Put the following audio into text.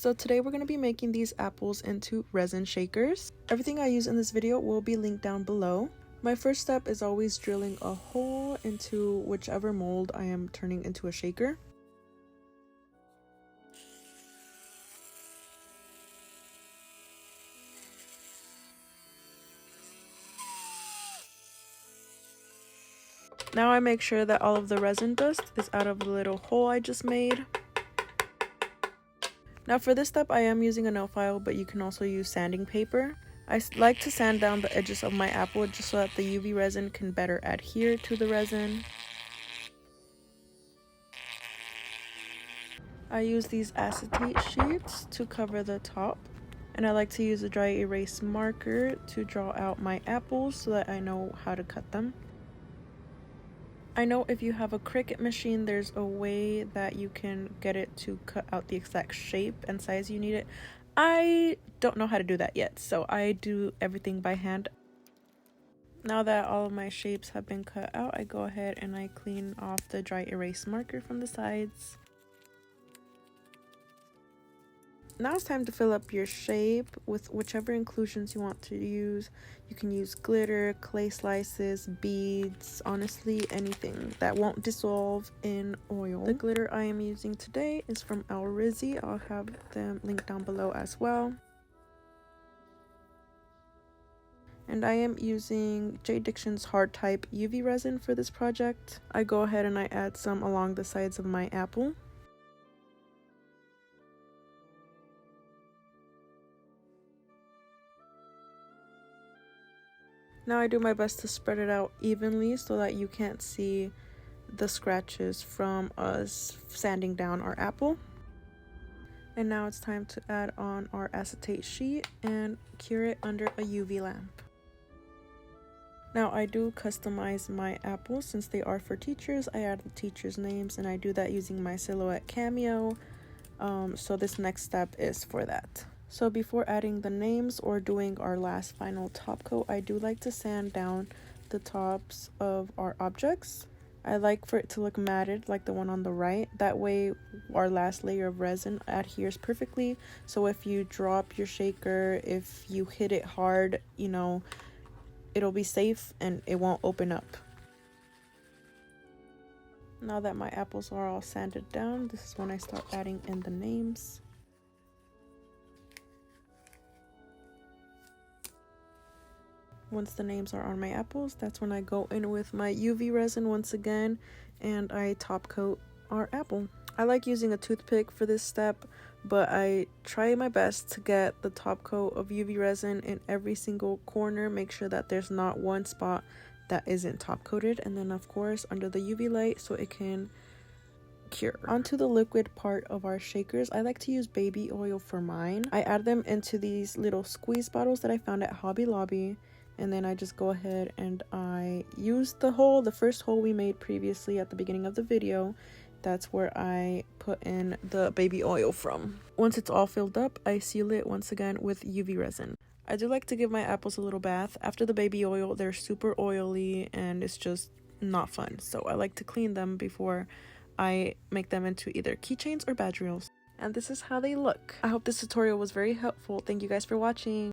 So today we're going to be making these apples into resin shakers. Everything I use in this video will be linked down below. My first step is always drilling a hole into whichever mold I am turning into a shaker. Now I make sure that all of the resin dust is out of the little hole I just made. Now for this step I am using a nail file, but you can also use sanding paper. I like to sand down the edges of my apple just so that the UV resin can better adhere to the resin. I use these acetate sheets to cover the top, and I like to use a dry erase marker to draw out my apples so that I know how to cut them. I know if you have a Cricut machine, there's a way that you can get it to cut out the exact shape and size you need it. I don't know how to do that yet, so I do everything by hand. Now that all of my shapes have been cut out, I go ahead and I clean off the dry erase marker from the sides. Now it's time to fill up your shape with whichever inclusions you want to use. You can use glitter, clay slices, beads, honestly anything that won't dissolve in oil. The glitter I am using today is from resin. I'll have them linked down below as well. And I am using J. Dixon's hard type UV resin for this project. I go ahead and I add some along the sides of my apple. Now I do my best to spread it out evenly so that you can't see the scratches from us sanding down our apple. And now it's time to add on our acetate sheet and cure it under a UV lamp. Now I do customize my apples since they are for teachers. I add the teachers' names and I do that using my Silhouette Cameo. So this next step is for that. So before adding the names or doing our last final top coat, I do like to sand down the tops of our objects. I like for it to look matted like the one on the right. That way our last layer of resin adheres perfectly. So if you drop your shaker, if you hit it hard, you know, it'll be safe and it won't open up. Now that my apples are all sanded down, this is when I start adding in the names. Once the names are on my apples, that's when I go in with my UV resin once again and I top coat our apple. I like using a toothpick for this step, but I try my best to get the top coat of UV resin in every single corner. Make sure that there's not one spot that isn't top coated, and then of course under the UV light so it can cure. Onto the liquid part of our shakers, I like to use baby oil for mine. I add them into these little squeeze bottles that I found at Hobby Lobby. And then I just go ahead and I use the first hole we made previously at the beginning of the video. That's where I put in the baby oil from. Once it's all filled up, I seal it once again with UV resin. I do like to give my apples a little bath. After the baby oil, they're super oily and it's just not fun. So I like to clean them before I make them into either keychains or badge reels. And this is how they look. I hope this tutorial was very helpful. Thank you guys for watching.